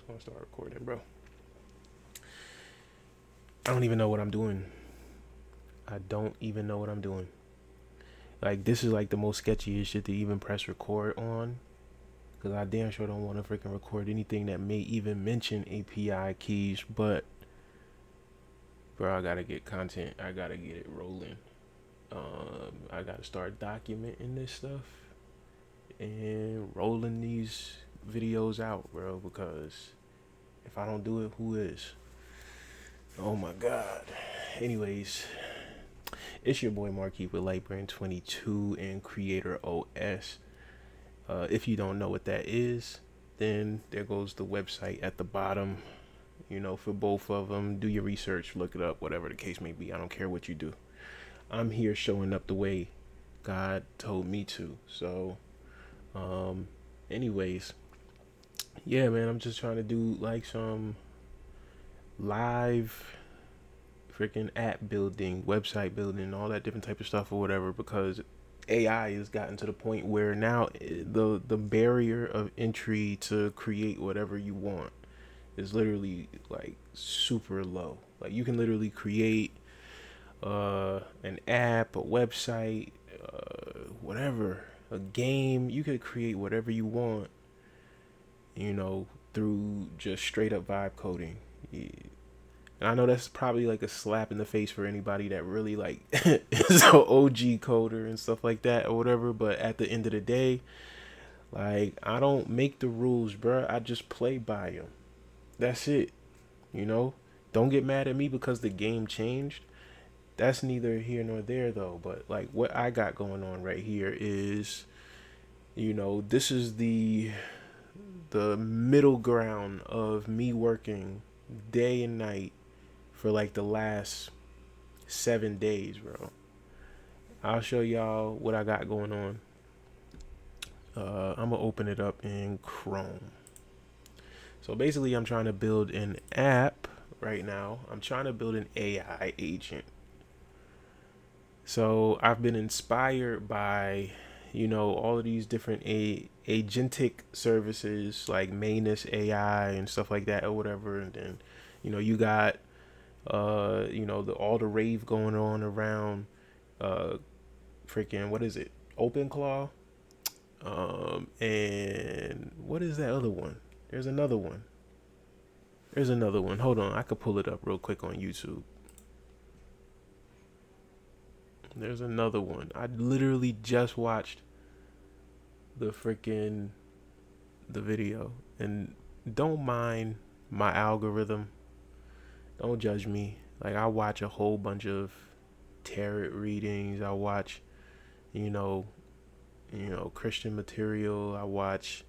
just gonna start recording, bro. I don't even know what I'm doing. I don't even know what I'm doing. Like, this is like the most sketchiest shit to even press record on. Because I damn sure don't want to freaking record anything that may even mention API keys. But, bro, I gotta get content. I gotta get it rolling. I gotta start documenting this stuff and rolling these videos out, bro. Because if I don't do it, who is? Oh my god. Anyways, it's your boy Marquis with Lightbrain22 and Creator OS. If you don't know what that is, then there goes the website at the bottom. You know, for both of them, do your research, look it up, whatever the case may be. I don't care what you do. I'm here showing up the way God told me to. So, anyways, yeah, man, I'm just trying to do like some live freaking app building, website building, all that different type of stuff or whatever, because AI has gotten to the point where now the barrier of entry to create whatever you want is literally like super low. Like, you can literally create an app, a website, whatever, a game. You could create whatever you want, you know, through just straight up vibe coding. Yeah. And I know that's probably like a slap in the face for anybody that really like is an OG coder and stuff like that or whatever. But at the end of the day, like, I don't make the rules, bro. I just play by them. That's it. You know, don't get mad at me because the game changed. That's neither here nor there though. But like, what I got going on right here is, you know, this is the middle ground of me working day and night for like the last 7 days, bro. I'll show y'all what I got going on. I'm gonna open it up in Chrome. So basically, I'm trying to build an app right now. I'm trying to build an AI agent. So I've been inspired by, you know, all of these different agentic services like Manus AI and stuff like that or whatever. And then, you know, you got you know, all the rave going on around freaking, what is it, OpenClaw, and what is that other one? There's another one. Hold on, I could pull it up real quick on YouTube. There's another one. I literally just watched the video, and don't mind my algorithm, don't judge me. Like, I watch a whole bunch of tarot readings. I watch, you know, Christian material. I watch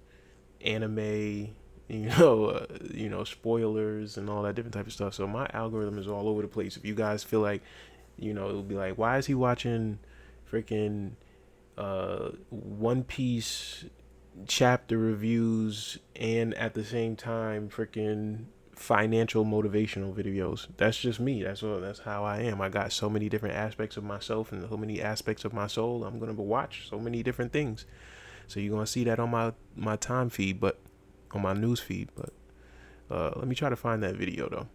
anime, you know, spoilers and all that different type of stuff. So my algorithm is all over the place. If you guys feel like, you know, it'll be like, why is he watching freaking One Piece chapter reviews and at the same time freaking financial motivational videos? That's just me. That's how I am. I got so many different aspects of myself and so many aspects of my soul. I'm gonna watch so many different things. So you're gonna see that on my time feed, but on my news feed. But let me try to find that video though.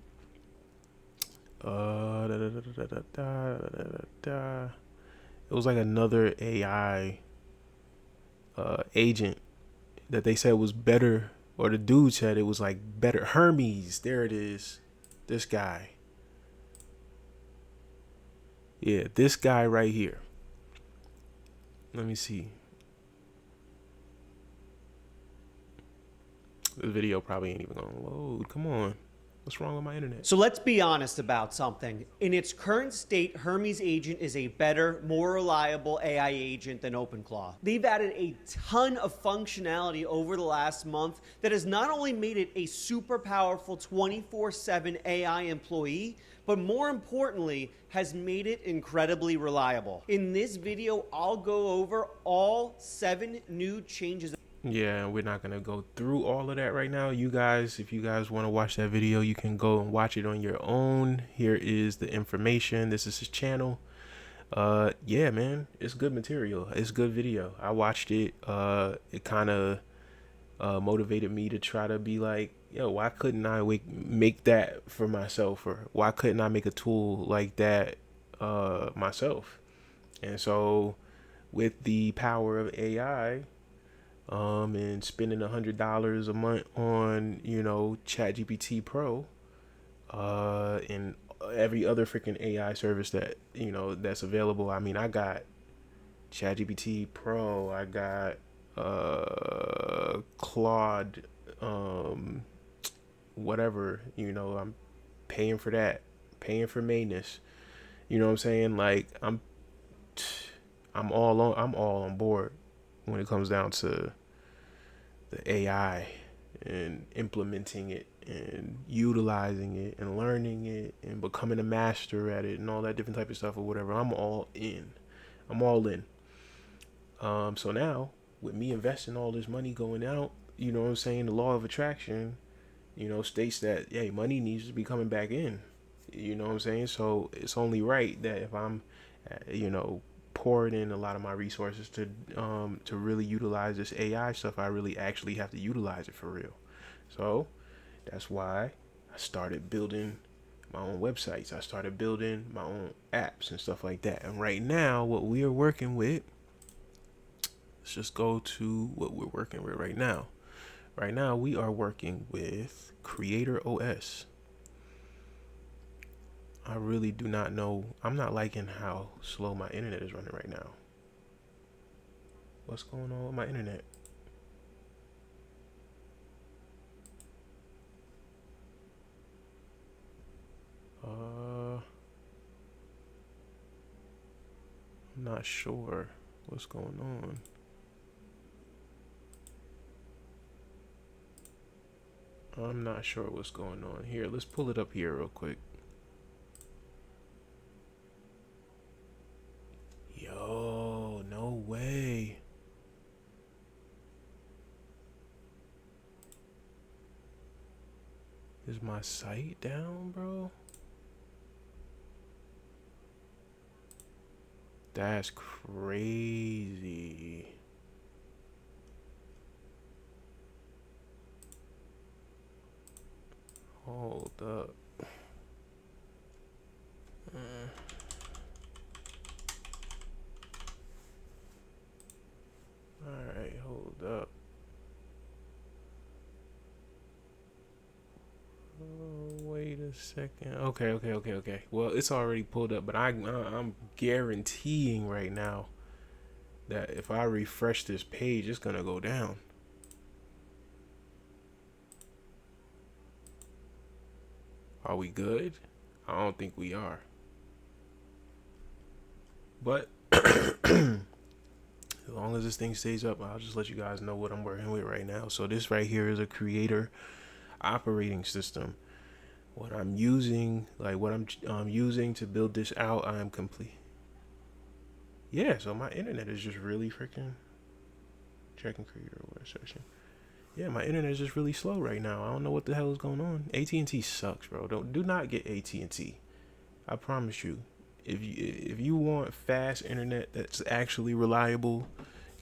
It was like another AI agent that they said was better, or the dude said it was like better. Hermes, there it is. This guy. Yeah, this guy right here. Let me see. This video probably ain't even gonna load. Come on. What's wrong with my internet? So let's be honest about something. In its current state, Hermes Agent is a better, more reliable AI agent than OpenClaw. They've added a ton of functionality over the last month that has not only made it a super powerful 24/7 AI employee, but more importantly, has made it incredibly reliable. In this video, I'll go over all 7 new changes. Yeah, we're not gonna go through all of that right now. You guys, if you guys want to watch that video, you can go and watch it on your own. Here is the information. This is his channel. Yeah, man, it's good material. It's good video. I watched it. It kind of motivated me to try to be like yo, why couldn't I make that for myself, or why couldn't I make a tool like that myself? And so with the power of AI, and spending $100 a month on, ChatGPT Pro, and every other freaking AI service that that's available. I mean, I got ChatGPT Pro, I got Claude, um, whatever. I'm paying for that, paying for maintenance. You know what I'm saying? Like I'm all on board when it comes down to the AI and implementing it and utilizing it and learning it and becoming a master at it and all that different type of stuff or whatever. I'm all in. I'm all in. So now with me investing all this money going out, you know what I'm saying, the law of attraction, states that hey, money needs to be coming back in. You know what I'm saying? So it's only right that if I'm, pouring in a lot of my resources to really utilize this AI stuff, I really actually have to utilize it for real. So that's why I started building my own websites. I started building my own apps and stuff like that. And right now, what we are working with, let's just go to what we're working with right now. Right now, we are working with Creator OS. I really do not know. I'm not liking how slow my internet is running right now. What's going on with my internet? I'm not sure what's going on. I'm not sure what's going on here. Let's pull it up here real quick. Yo, no way. Is my site down, bro? That's crazy. Hold up. Alright, hold up. Oh, wait a second. Okay. Well, it's already pulled up, but I'm guaranteeing right now that if I refresh this page, it's gonna go down. Are we good? I don't think we are. But as long as this thing stays up, I'll just let you guys know what I'm working with right now. So this right here is a creator operating system. What I'm using, like what I'm using to build this out, I am complete. Yeah, so my internet is just really freaking checking creator web session. Yeah, my internet is just really slow right now. I don't know what the hell is going on. AT&T sucks, bro. Do not get AT&T. I promise you. If you want fast internet that's actually reliable,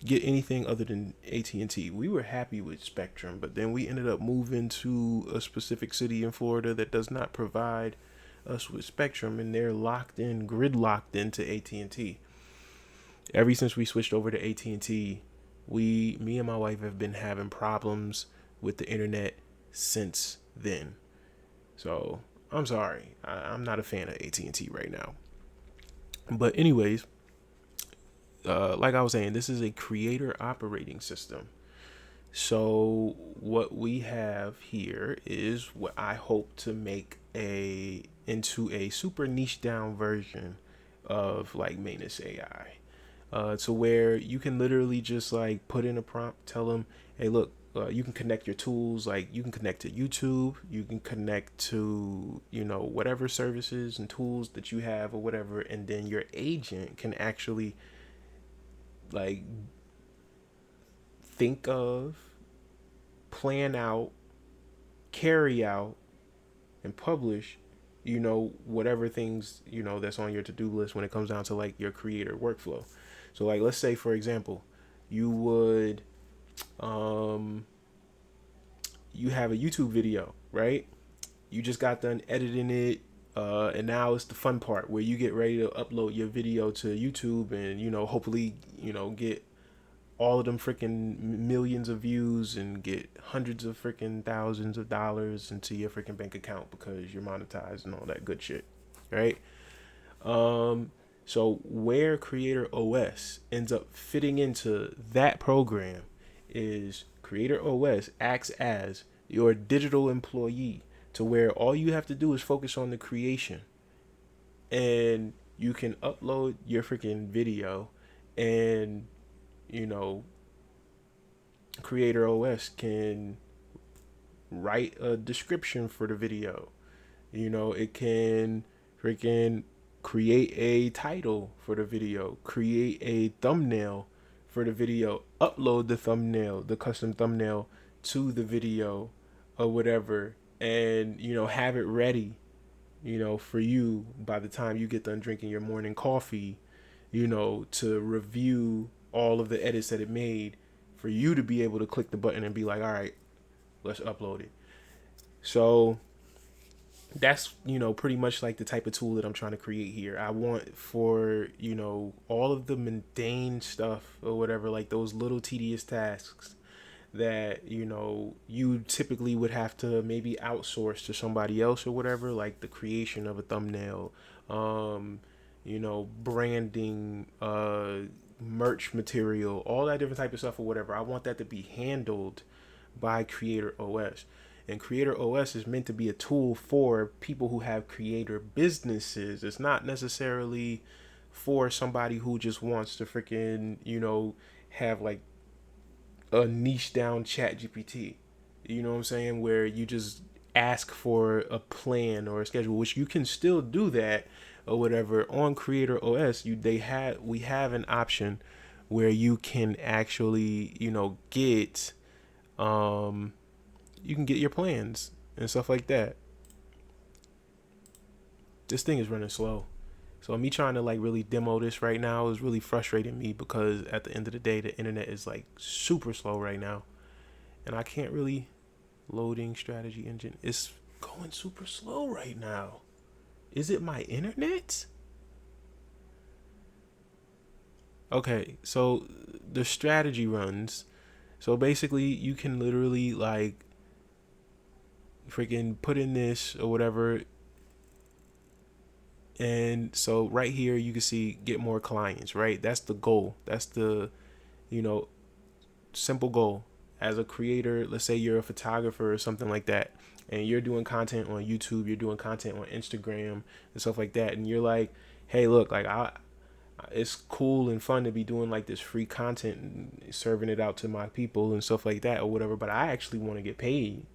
get anything other than AT&T. We were happy with Spectrum, but then we ended up moving to a specific city in Florida that does not provide us with Spectrum, and they're locked in, grid locked into AT&T. Ever since we switched over to AT&T, me and my wife have been having problems with the internet since then. So I'm sorry, I'm not a fan of AT&T right now. But anyways, like I was saying, this is a creator operating system. So what we have here is what I hope to make into a super niche down version of like Manus AI. To where you can literally just like put in a prompt, tell them, hey, look, you can connect your tools, like you can connect to YouTube, you can connect to, whatever services and tools that you have or whatever. And then your agent can actually like think of, plan out, carry out, and publish, whatever things, that's on your to-do list when it comes down to like your creator workflow. So like, let's say for example, you would you have a YouTube video, right? You just got done editing it, and now it's the fun part where you get ready to upload your video to YouTube, and hopefully get all of them freaking millions of views and get hundreds of freaking thousands of dollars into your freaking bank account because you're monetized and all that good shit, right? So where Creator OS ends up fitting into that program is Creator OS acts as your digital employee, to where all you have to do is focus on the creation, and you can upload your freaking video, and you know Creator OS can write a description for the video. It can freaking create a title for the video, create a thumbnail for the video, upload the custom thumbnail to the video or whatever, and have it ready, for you by the time you get done drinking your morning coffee, to review all of the edits that it made, for you to be able to click the button and be like, all right, let's upload it. So that's pretty much like the type of tool that I'm trying to create here. I want for all of the mundane stuff or whatever, like those little tedious tasks that you typically would have to maybe outsource to somebody else or whatever, like the creation of a thumbnail, branding, merch material, all that different type of stuff or whatever. I want that to be handled by Creator OS. And Creator OS is meant to be a tool for people who have creator businesses. It's not necessarily for somebody who just wants to freaking, have like a niche down chat GPT. You know what I'm saying? Where you just ask for a plan or a schedule, which you can still do that or whatever on Creator OS. We have an option where you can actually, get you can get your plans and stuff like that. This thing is running slow. So me trying to like really demo this right now is really frustrating me, because at the end of the day, the internet is like super slow right now. And I can't really loading strategy engine. It's going super slow right now. Is it my internet? Okay, so the strategy runs. So basically you can literally like freaking put in this or whatever, and so right here you can see get more clients, right? That's the goal. That's the simple goal as a creator. Let's say you're a photographer or something like that, and you're doing content on YouTube, you're doing content on Instagram and stuff like that, and you're like, hey, look, like it's cool and fun to be doing like this free content and serving it out to my people and stuff like that or whatever, but I actually want to get paid.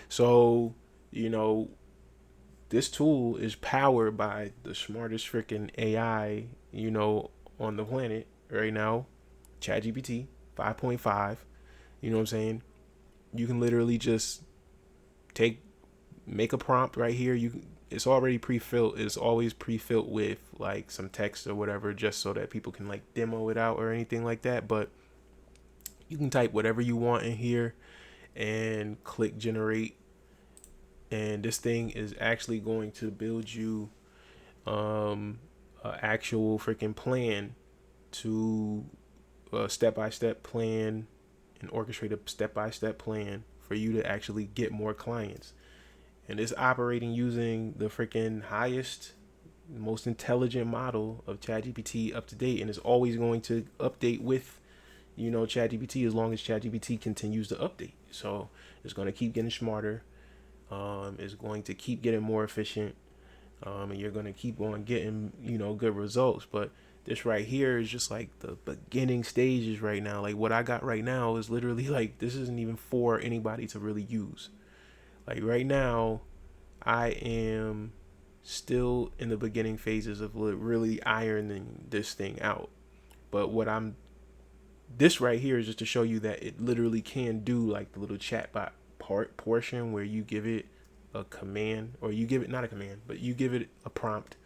So, this tool is powered by the smartest freaking AI, on the planet right now, ChatGPT 5.5. You know what I'm saying? You can literally just make a prompt right here. It's already pre-filled. It's always pre-filled with like some text or whatever, just so that people can like demo it out or anything like that. But you can type whatever you want in here and click generate, and this thing is actually going to build you an actual freaking plan, to a step-by-step plan, and orchestrate a step-by-step plan for you to actually get more clients. And it's operating using the freaking highest, most intelligent model of ChatGPT up to date, and it's always going to update with ChatGPT as long as ChatGPT continues to update. So it's going to keep getting smarter. It's going to keep getting more efficient, and you're going to keep on getting good results. But this right here is just like the beginning stages right now. Like what I got right now is literally like, this isn't even for anybody to really use. Like right now I am still in the beginning phases of really ironing this thing out. But this right here is just to show you that it literally can do like the little chatbot portion where you give it a command, or you give it not a command, but you give it a prompt,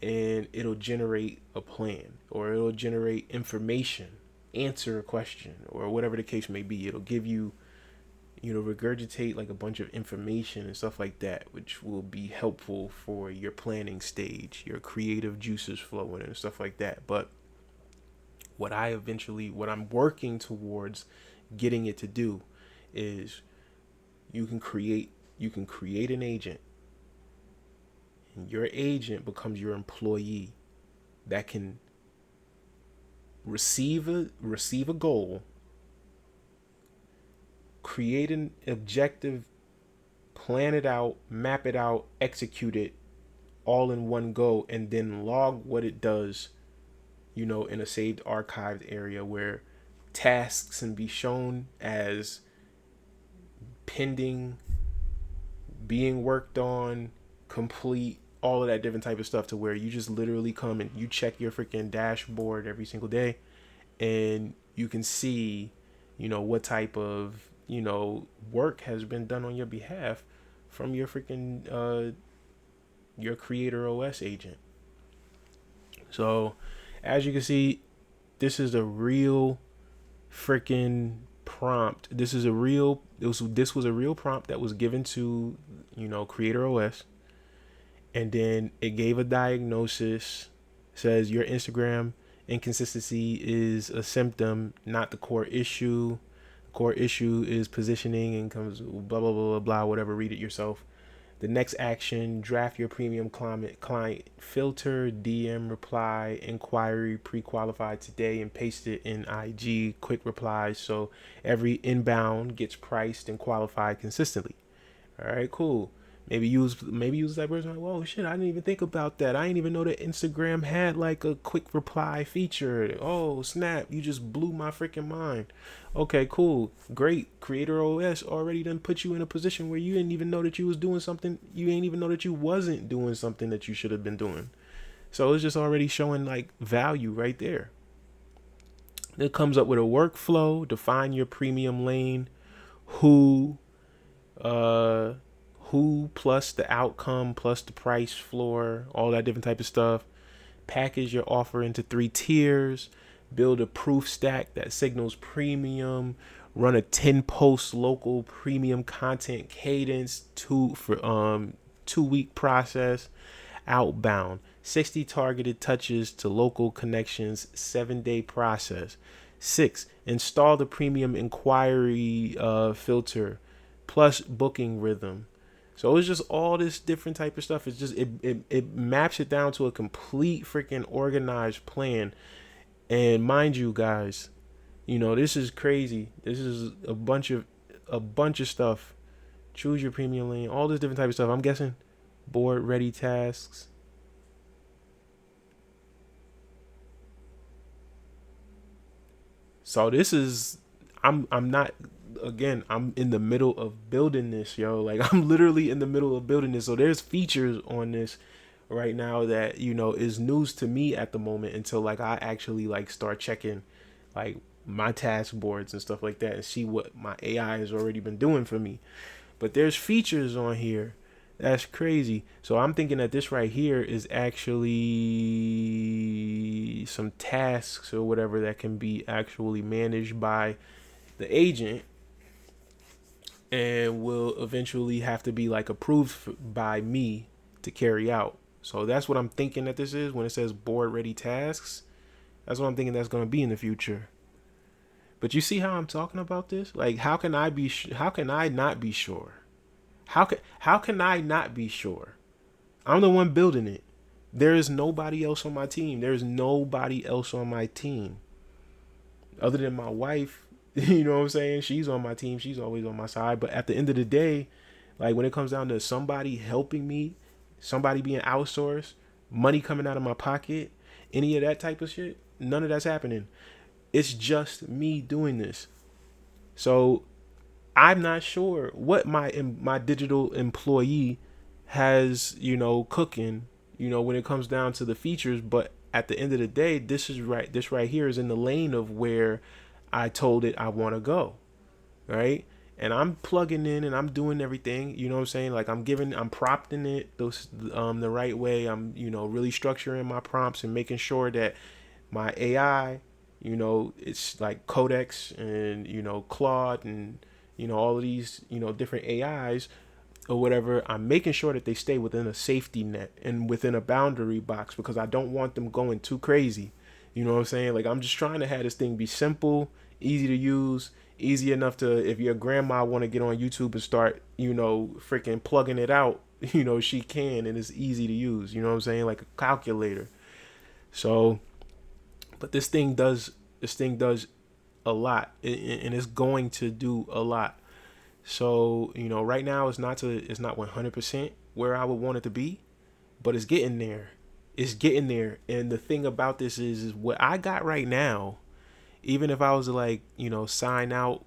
and it'll generate a plan, or it'll generate information, answer a question, or whatever the case may be. It'll give you regurgitate like a bunch of information and stuff like that, which will be helpful for your planning stage, your creative juices flowing and stuff like that. But what I'm working towards getting it to do is you can create an agent, and your agent becomes your employee that can receive a goal, create an objective, plan it out, map it out, execute it all in one go, and then log what it does, in a saved archived area where tasks can be shown as pending, being worked on, complete, all of that different type of stuff, to where you just literally come and you check your freaking dashboard every single day, and you can see, what type of, work has been done on your behalf from your freaking your creator OS agent. So as you can see, this is a real freaking prompt. This was a real prompt that was given to, creator OS, and then it gave a diagnosis. It says your Instagram inconsistency is a symptom, not the core issue. The core issue is positioning and comes blah blah blah blah blah, whatever, read it yourself. The next action: draft your premium client filter, DM reply, inquiry pre-qualified today, and paste it in IG quick replies so every inbound gets priced and qualified consistently. All right, cool. Maybe use that person like, whoa, shit, I didn't even think about that. I didn't even know that Instagram had like a quick reply feature. Oh, snap, you just blew my freaking mind. Okay, cool. Great. Creator OS already done put you in a position where you didn't even know that you was doing something. You ain't even know that you wasn't doing something that you should have been doing. So it's just already showing like value right there. It comes up with a workflow, define your premium lane, who plus the outcome plus the price floor, all that different type of stuff. Package your offer into 3 tiers, build a proof stack that signals premium, run a 10 post local premium content cadence, 2-week process, outbound, 60 targeted touches to local connections, 7-day process. 6, install the premium inquiry filter plus booking rhythm. So it's just all this different type of stuff. It's just it maps it down to a complete freaking organized plan. And mind you guys, this is crazy. This is a bunch of stuff. Choose your premium lane, all this different type of stuff. I'm guessing board ready tasks. So this is I'm not again, I'm in the middle of building this, yo. Like I'm literally in the middle of building this. So there's features on this right now that, is news to me at the moment until like I actually like start checking like my task boards and stuff like that and see what my AI has already been doing for me. But there's features on here that's crazy. So I'm thinking that this right here is actually some tasks or whatever that can be actually managed by the agent and will eventually have to be like approved by me to carry out. So that's what I'm thinking that this is when it says board ready tasks. That's what I'm thinking that's going to be in the future. But you see how I'm talking about this? Like, how can I not be sure? How can I not be sure? I'm the one building it. There is nobody else on my team. There's nobody else on my team other than my wife. You know what I'm saying? She's on my team. She's always on my side. But at the end of the day, like when it comes down to somebody helping me, somebody being outsourced, money coming out of my pocket, any of that type of shit, none of that's happening. It's just me doing this. So I'm not sure what my digital employee has, cooking, when it comes down to the features. But at the end of the day, this right here is in the lane of where I told it I want to go, right? And I'm plugging in and I'm doing everything, you know what I'm saying? Like I'm prompting it the right way. I'm, really structuring my prompts and making sure that my AI, it's like Codex and, Claude and, all of these, different AIs or whatever, I'm making sure that they stay within a safety net and within a boundary box because I don't want them going too crazy. You know what I'm saying? Like, I'm just trying to have this thing be simple, easy to use, easy enough to, if your grandma want to get on YouTube and start, freaking plugging it out, she can, and it's easy to use. You know what I'm saying? Like a calculator. So, but this thing does a lot, and it's going to do a lot. So, right now it's not 100% where I would want it to be, but it's getting there. It's getting there. And the thing about this is what I got right now, even if I was to, like, sign out,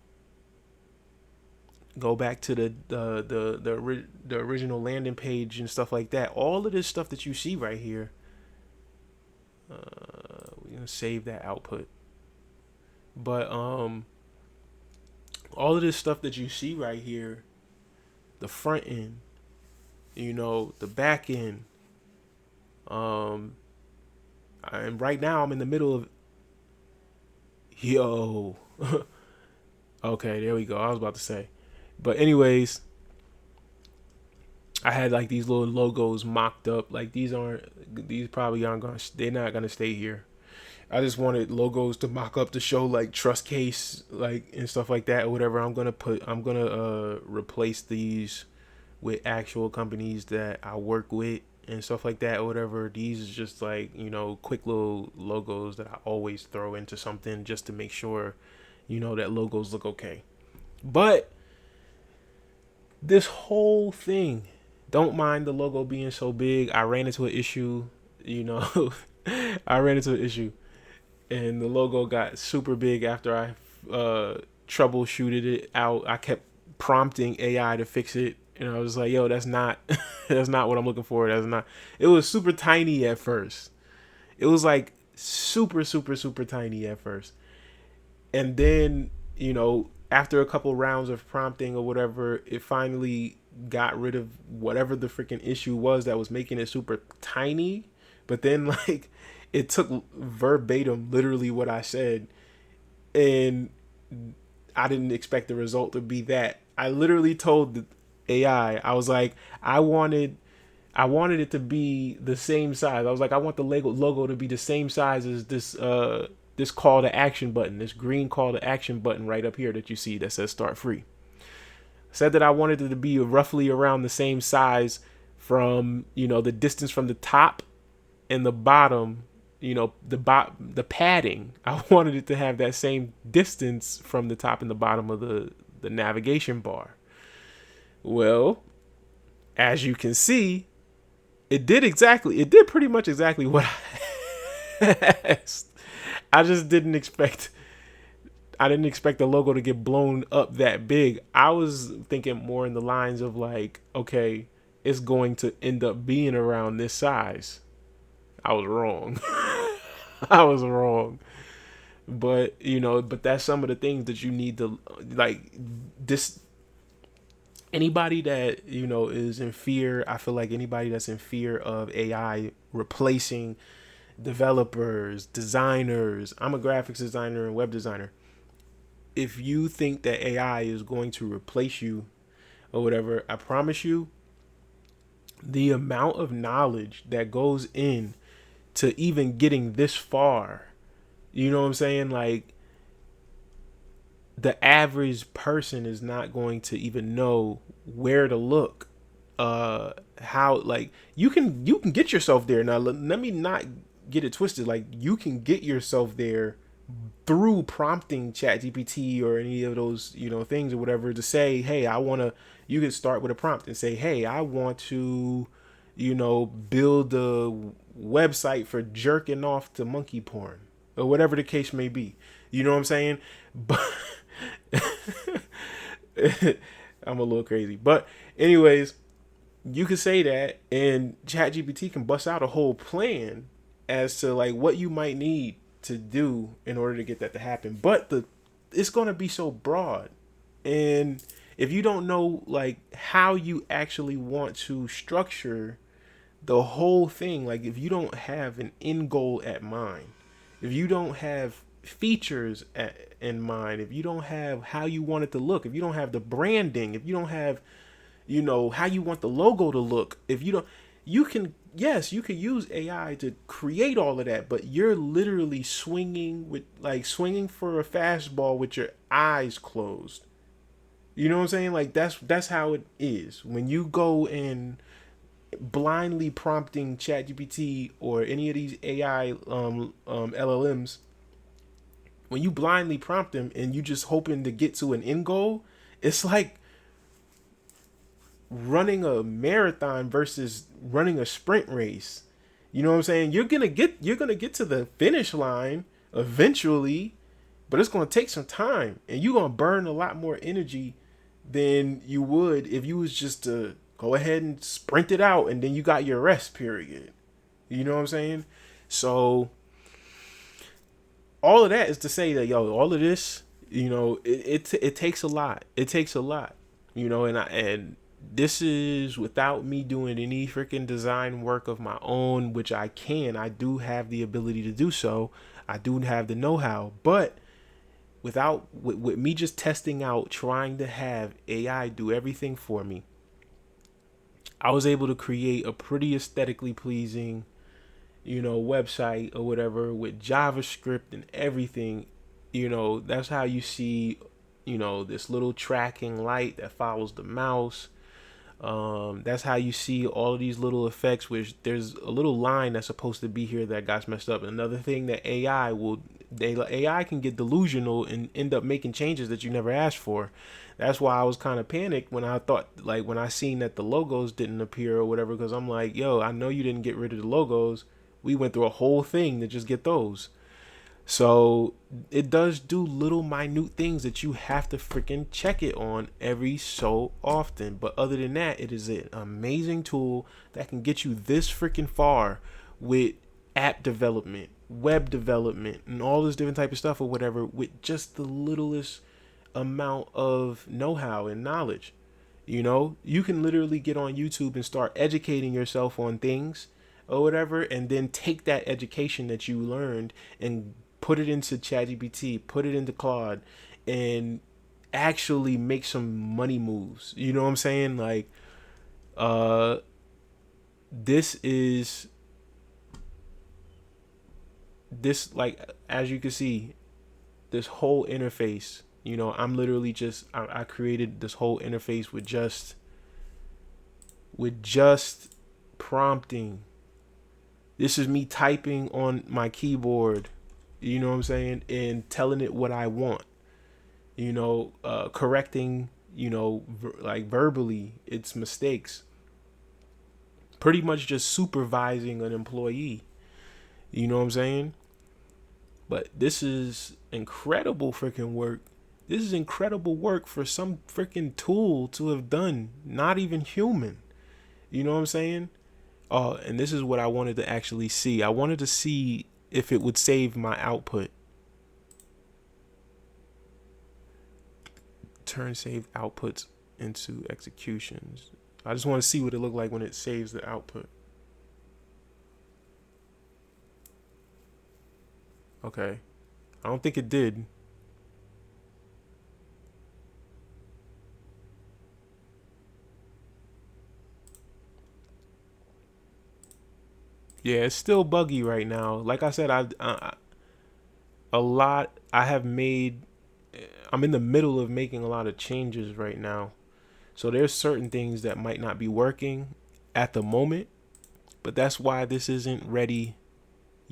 go back to the original landing page and stuff like that, all of this stuff that you see right here, we're going to save that output. But all of this stuff that you see right here, the front end, the back end, and right now I'm in the middle of, okay, there we go. I was about to say, but anyways, I had like these little logos mocked up. Like these probably aren't they're not gonna stay here. I just wanted logos to mock up to show like trust case, like, and stuff like that or whatever. I'm gonna replace these with actual companies that I work with and stuff like that or whatever. These is just like, quick little logos that I always throw into something just to make sure, that logos look okay. But this whole thing, don't mind the logo being so big. I ran into an issue, I ran into an issue and the logo got super big after I troubleshooted it out. I kept prompting AI to fix it, and I was like, "Yo, that's not that's not what I'm looking for. That's not." It was super tiny at first. It was like super super super tiny at first, and then after a couple rounds of prompting or whatever, it finally got rid of whatever the freaking issue was that was making it super tiny. But then like it took verbatim literally what I said, and I didn't expect the result to be that. I literally told the AI, I was like, I wanted it to be the same size. I was like, I want the Lego logo to be the same size as this call to action button, this green call to action button right up here that you see that says start free. Said that I wanted it to be roughly around the same size from, the distance from the top and the bottom, the padding. I wanted it to have that same distance from the top and the bottom of the navigation bar. Well, as you can see, it did pretty much exactly what I asked. I didn't expect the logo to get blown up that big. I was thinking more in the lines of like, okay, it's going to end up being around this size. I was wrong. I was wrong. But, but that's some of the things that you need to, like, this. Anybody that, is in fear, I feel like anybody that's in fear of AI replacing developers, designers, I'm a graphics designer and web designer. If you think that AI is going to replace you or whatever, I promise you, the amount of knowledge that goes in to even getting this far, you know what I'm saying? Like, the average person is not going to even know where to look. How, like, you can get yourself there. Now, let me not get it twisted. Like, you can get yourself there through prompting ChatGPT or any of those, things or whatever to say, hey, you can start with a prompt and say, hey, I want to, build a website for jerking off to monkey porn or whatever the case may be. You know what I'm saying? But I'm a little crazy. But anyways, you could say that and ChatGPT can bust out a whole plan as to like what you might need to do in order to get that to happen. But it's going to be so broad. And if you don't know like how you actually want to structure the whole thing, like if you don't have an end goal at mind, if you don't have features in mind, if you don't have how you want it to look, if you don't have the branding, if you don't have, how you want the logo to look, if you don't, you can, yes, you could use AI to create all of that, but you're literally swinging for a fastball with your eyes closed. You know what I'm saying? Like that's how it is when you go and blindly prompting ChatGPT or any of these AI LLMs. When you blindly prompt them and you just hoping to get to an end goal, it's like running a marathon versus running a sprint race. You know what I'm saying? You're gonna get to the finish line eventually, but it's gonna take some time, and you're gonna burn a lot more energy than you would if you was just to go ahead and sprint it out, and then you got your rest period. You know what I'm saying? So all of that is to say that, all of this, it takes a lot. It takes a lot, and this is without me doing any freaking design work of my own, which I do have the ability to do so. I do have the know-how, but with me just testing out, trying to have AI do everything for me, I was able to create a pretty aesthetically pleasing, website or whatever with JavaScript and everything. That's how you see, this little tracking light that follows the mouse. That's how you see all of these little effects, which there's a little line that's supposed to be here that got messed up. Another thing that AI can get delusional and end up making changes that you never asked for. That's why I was kind of panicked when I seen that the logos didn't appear or whatever, because I'm like, yo, I know you didn't get rid of the logos. We went through a whole thing to just get those. So it does do little minute things that you have to freaking check it on every so often. But other than that, it is an amazing tool that can get you this freaking far with app development, web development, and all this different type of stuff or whatever with just the littlest amount of know-how and knowledge. You can literally get on YouTube and start educating yourself on things or whatever, and then take that education that you learned and put it into ChatGPT, put it into Claude, and actually make some money moves. You know what I'm saying? Like, this like, as you can see, this whole interface. I'm literally I created this whole interface with just prompting. This is me typing on my keyboard, you know what I'm saying, and telling it what I want, correcting, like verbally its mistakes, pretty much just supervising an employee, you know what I'm saying? But this is incredible freaking work. This is incredible work for some freaking tool to have done, not even human. You know what I'm saying? And this is what I wanted to actually see. I wanted to see if it would save my output. Turn saved outputs into executions. I just want to see what it looked like when it saves the output. Okay. I don't think it did. Yeah, it's still buggy right now. Like I said, I have made. I'm in the middle of making a lot of changes right now. So there's certain things that might not be working at the moment, but that's why this isn't ready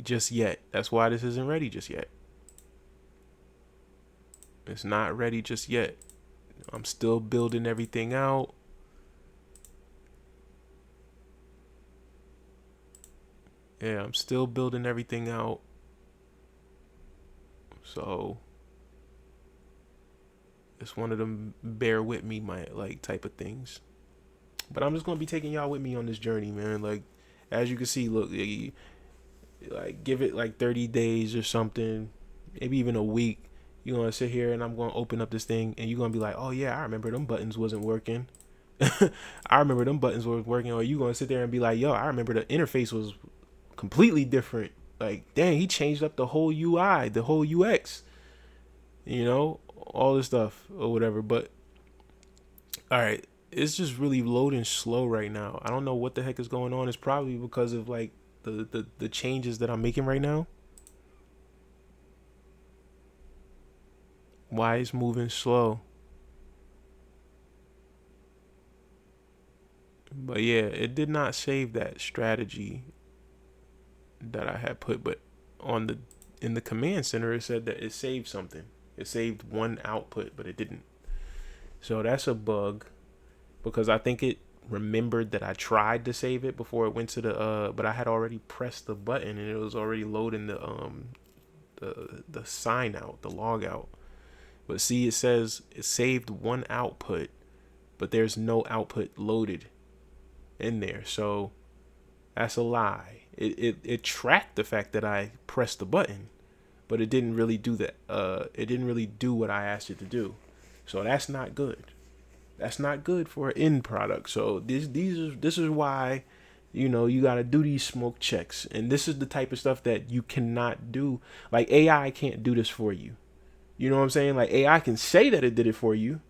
just yet. That's why this isn't ready just yet. It's not ready just yet. I'm still building everything out. Yeah, I'm still building everything out. So it's one of them bear with me my like type of things. But I'm just gonna be taking y'all with me on this journey, man. Like, as you can see, look, like give it like 30 days or something, maybe even a week. You're gonna sit here and I'm gonna open up this thing and you're gonna be like, oh yeah, I remember them buttons wasn't working. I remember them buttons weren't working. Or you gonna sit there and be like, yo, I remember the interface was completely different. Like, dang, he changed up the whole UI, the whole UX, all this stuff or whatever. But all right, it's just really loading slow right now. I don't know what the heck is going on. It's probably because of like the changes that I'm making right now. Why it's moving slow. But yeah, it did not save that strategy that I had put, but on the in the command center it said that it saved something. It saved one output, but it didn't. So that's a bug because I think it remembered that I tried to save it before it went to the but I had already pressed the button and it was already loading the sign out, the log out. But see, it says it saved one output, but there's no output loaded in there. So that's a lie. It tracked the fact that I pressed the button, but it didn't really do that. It didn't really do what I asked it to do. So that's not good. That's not good for an end product. So this is why, you got to do these smoke checks. And this is the type of stuff that you cannot do. Like AI can't do this for you. You know what I'm saying? Like AI can say that it did it for you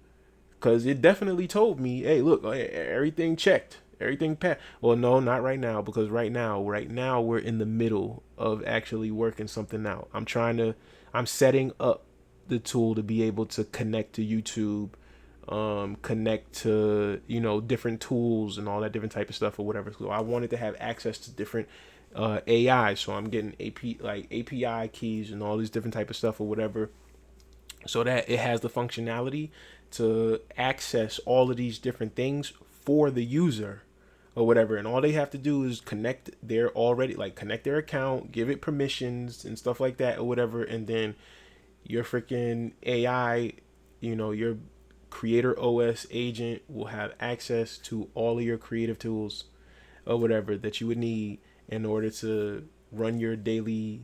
because it definitely told me, hey, look, everything checked. Everything passed. Well, no, not right now, because right now we're in the middle of actually working something out. I'm setting up the tool to be able to connect to YouTube, connect to, different tools and all that different type of stuff or whatever. So I wanted to have access to different AI. So I'm getting API keys and all these different type of stuff or whatever, so that it has the functionality to access all of these different things for the user or whatever. And all they have to do is connect their account, give it permissions and stuff like that or whatever. And then your freaking AI, your creator OS agent will have access to all of your creative tools or whatever that you would need in order to run your daily,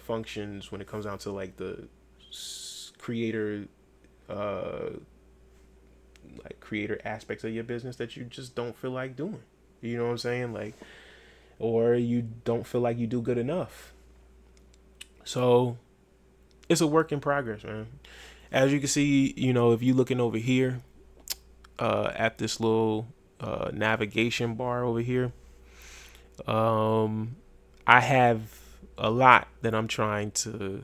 functions when it comes down to like the creator creator aspects of your business that you just don't feel like doing. You know what I'm saying? Like, or you don't feel like you do good enough. So it's a work in progress, man. As you can see, if you're looking over here at this little navigation bar over here, I have a lot that I'm trying to,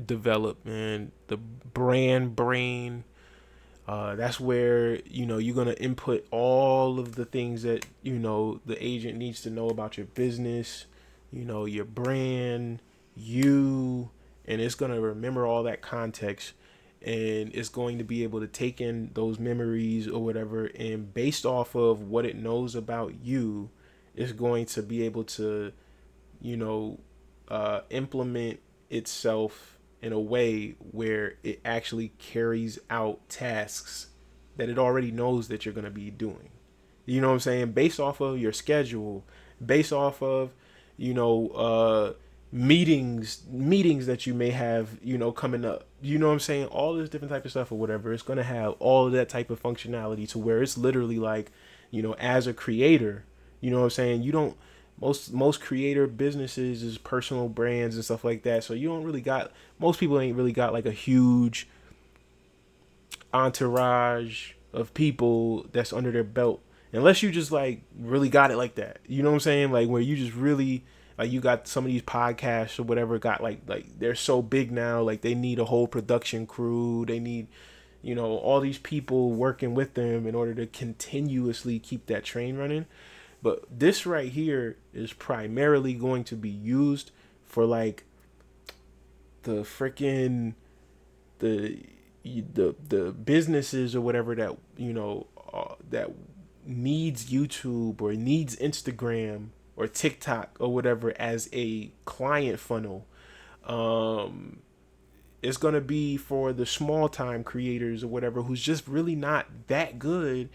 develop, man. The brand brain. That's where, you're going to input all of the things that, the agent needs to know about your business, your brand, and it's going to remember all that context, and it's going to be able to take in those memories or whatever. And based off of what it knows about you, it's going to be able to, implement itself in a way where it actually carries out tasks that it already knows that you're going to be doing. You know what I'm saying? Based off of your schedule, based off of, meetings that you may have, coming up. You know what I'm saying? All this different type of stuff or whatever. It's going to have all of that type of functionality to where it's literally like, as a creator, you know what I'm saying? You don't, most creator businesses is personal brands and stuff like that. So you don't really got, most people ain't really got like a huge entourage of people that's under their belt, unless you just like really got it like that. You know what I'm saying? Like where you just really, like you got some of these podcasts or whatever got like they're so big now, like they need a whole production crew. They need, all these people working with them in order to continuously keep that train running. But this right here is primarily going to be used for like the freaking the businesses or whatever that that needs YouTube or needs Instagram or TikTok or whatever as a client funnel. It's gonna be for the small time creators or whatever who's just really not that good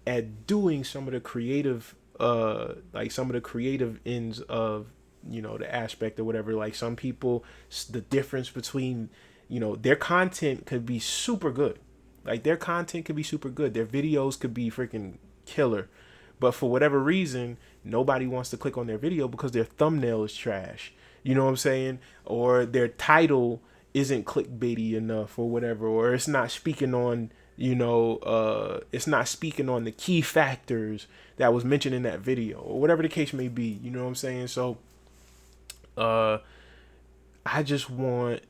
at doing some of the creative some of the creative ends of the aspect or whatever. Like some people, the difference between their content could be super good, like their content could be super good, their videos could be freaking killer, But for whatever reason, nobody wants to click on their video because their thumbnail is trash. You know what I'm saying? Or their title isn't clickbaity enough or whatever, or it's not speaking on, it's not speaking on the key factors that was mentioned in that video or whatever the case may be. You know what I'm saying? So I just want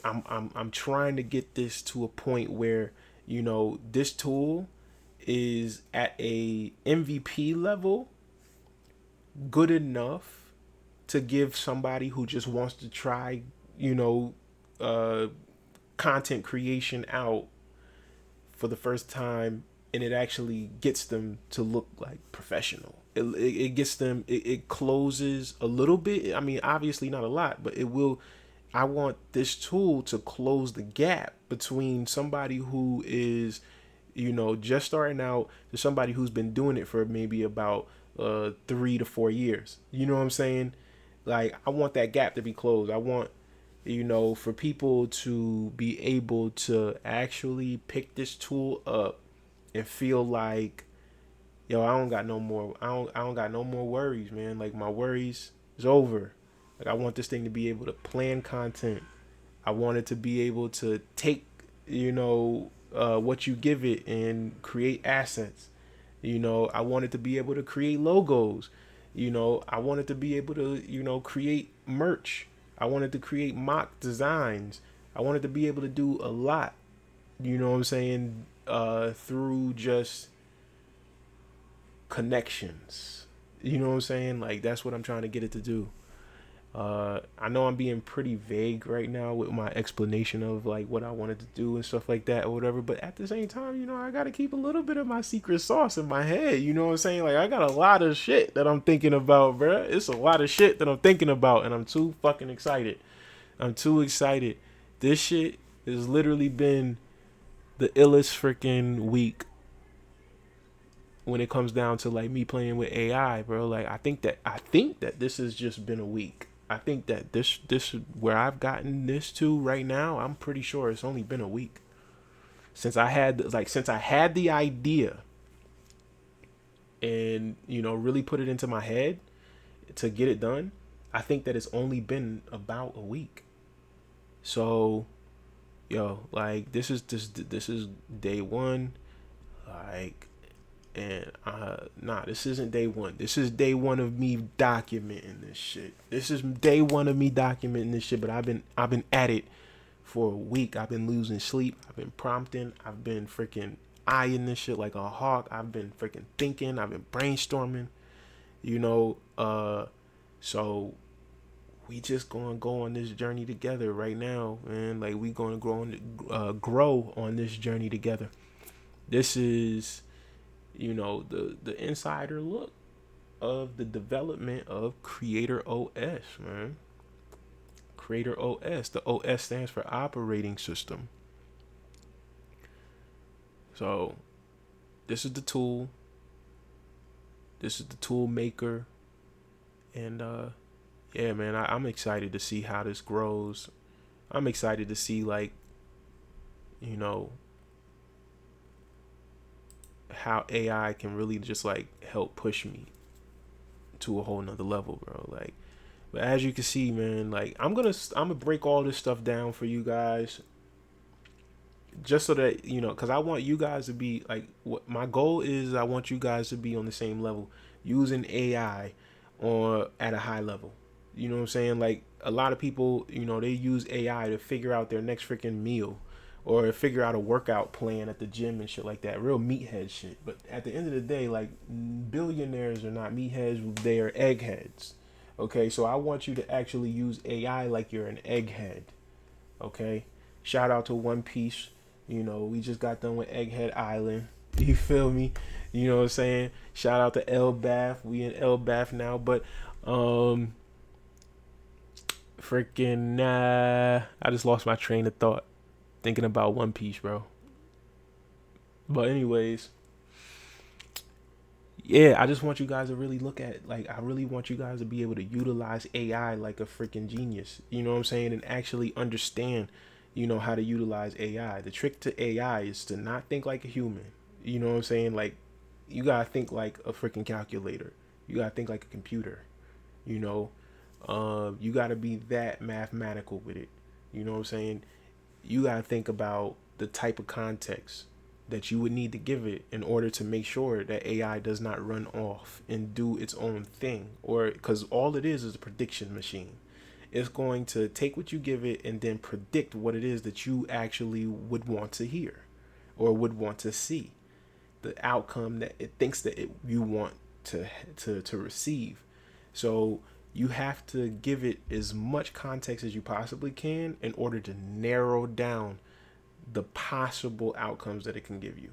I'm trying to get this to a point where, this tool is at a MVP level good enough to give somebody who just wants to try, content creation out for the first time, and it actually gets them to look like professional. It gets them, it closes a little bit. I mean, obviously not a lot, but it will. I want this tool to close the gap between somebody who is, just starting out to somebody who's been doing it for maybe about 3 to 4 years. You know what I'm saying? Like, I want that gap to be closed. I want, for people to be able to actually pick this tool up and feel like, yo, I don't got no more. I don't got no more worries, man. Like, my worries is over. Like, I want this thing to be able to plan content. I want it to be able to take, what you give it and create assets. I want it to be able to create logos. I want it to be able to, create merch. I want it to create mock designs. I want it to be able to do a lot, you know what I'm saying, through just connections. You know what I'm saying? Like, that's what I'm trying to get it to do. I know I'm being pretty vague right now with my explanation of like what I wanted to do and stuff like that or whatever, but at the same time, I gotta keep a little bit of my secret sauce in my head. You know what I'm saying? Like, I got a lot of shit that I'm thinking about, bruh. It's a lot of shit that I'm thinking about, and I'm too fucking excited. I'm too excited. This shit has literally been the illest freaking week when it comes down to like me playing with AI, bro. Like, I think that this has just been a week. I think that this where I've gotten this to right now, I'm pretty sure it's only been a week since I had the idea and really put it into my head to get it done. I think that it's only been about a week. So, yo, like, this is day one. Like, and this isn't day one. This is day one of me documenting this shit. This is day one of me documenting this shit. But I've been at it for a week. I've been losing sleep. I've been prompting. I've been freaking eyeing this shit like a hawk. I've been freaking thinking. I've been brainstorming. So we just gonna go on this journey together right now, man. Like, we gonna grow on this journey together. This is, the insider look of the development of Creator OS, man. Creator OS. The OS stands for operating system. So this is the tool. This is the tool maker. And yeah, man, I'm excited to see how this grows. I'm excited to see, like, how AI can really just like help push me to a whole nother level, bro. Like, but as you can see, man, like, I'm gonna break all this stuff down for you guys, just so that because I want you guys to be like, what my goal is. I want you guys to be on the same level using AI or at a high level. You know what I'm saying? Like, a lot of people, they use AI to figure out their next freaking meal or figure out a workout plan at the gym and shit like that. Real meathead shit. But at the end of the day, like, billionaires are not meatheads, they are eggheads. Okay, so I want you to actually use AI like you're an egghead. Okay? Shout out to One Piece. We just got done with Egghead Island. You feel me? You know what I'm saying? Shout out to Elbath. We in Elbath now. But freaking I just lost my train of thought thinking about One Piece, bro. But anyways, yeah, I just want you guys to really look at, like, I really want you guys to be able to utilize AI like a freaking genius. You know what I'm saying? And actually understand, how to utilize AI. The trick to AI is to not think like a human. You know what I'm saying? Like, you gotta think like a freaking calculator. You gotta think like a computer. You know, you gotta be that mathematical with it. You know what I'm saying? You gotta think about the type of context that you would need to give it in order to make sure that AI does not run off and do its own thing. Or because all it is a prediction machine. It's going to take what you give it and then predict what it is that you actually would want to hear or would want to see, the outcome that it thinks that you want to receive. So you have to give it as much context as you possibly can in order to narrow down the possible outcomes that it can give you.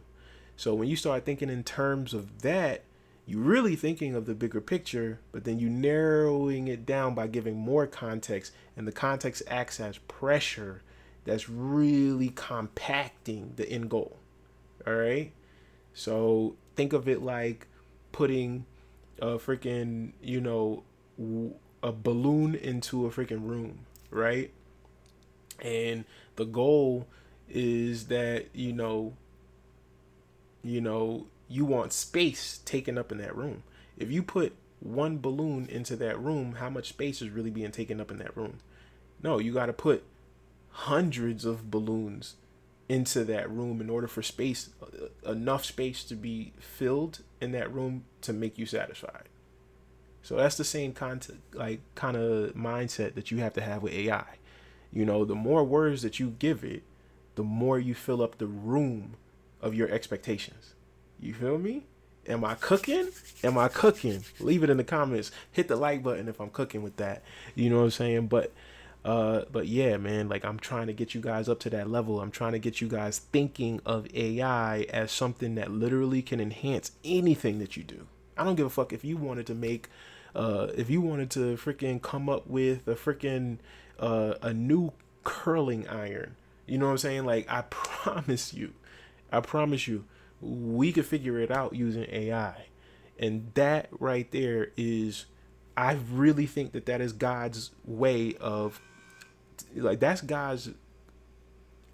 So when you start thinking in terms of that, you're really thinking of the bigger picture, but then you narrowing it down by giving more context, and the context acts as pressure that's really compacting the end goal. All right. So think of it like putting a freaking, a balloon into a freaking room, right? And the goal is that, you want space taken up in that room. If you put one balloon into that room, how much space is really being taken up in that room? No, you got to put hundreds of balloons into that room in order for space, enough space to be filled in that room to make you satisfied. So that's the same content, like kind of mindset that you have to have with AI. The more words that you give it, the more you fill up the room of your expectations. You feel me? Am I cooking? Am I cooking? Leave it in the comments. Hit the like button if I'm cooking with that. You know what I'm saying? But yeah, man, like I'm trying to get you guys up to that level. I'm trying to get you guys thinking of AI as something that literally can enhance anything that you do. I don't give a fuck if you wanted to make, if you wanted to freaking come up with a freaking, a new curling iron. You know what I'm saying? Like I promise you, we could figure it out using AI. And that right there is, I really think that is God's way of, like, that's God's,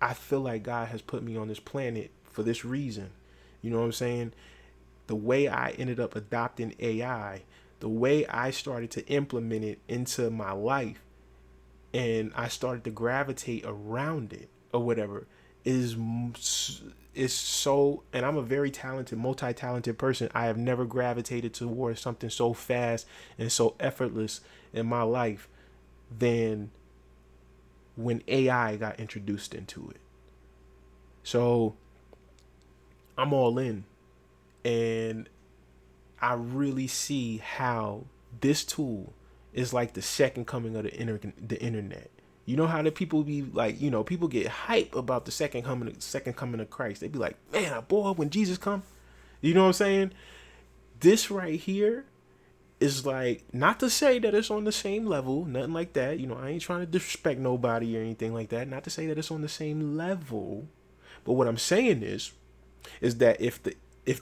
I feel like God has put me on this planet for this reason. You know what I'm saying? The way I ended up adopting AI, the way I started to implement it into my life, and I started to gravitate around it or whatever, is so, and I'm a very talented, multi-talented person. I have never gravitated towards something so fast and so effortless in my life than when AI got introduced into it. So I'm all in, and I really see how this tool is like the second coming of the internet. You know how the people be like, people get hype about the second coming of Christ. They be like, man, boy, when Jesus come, you know what I'm saying? This right here is like, not to say that it's on the same level, nothing like that. I ain't trying to disrespect nobody or anything like that. Not to say that it's on the same level, but what I'm saying is that if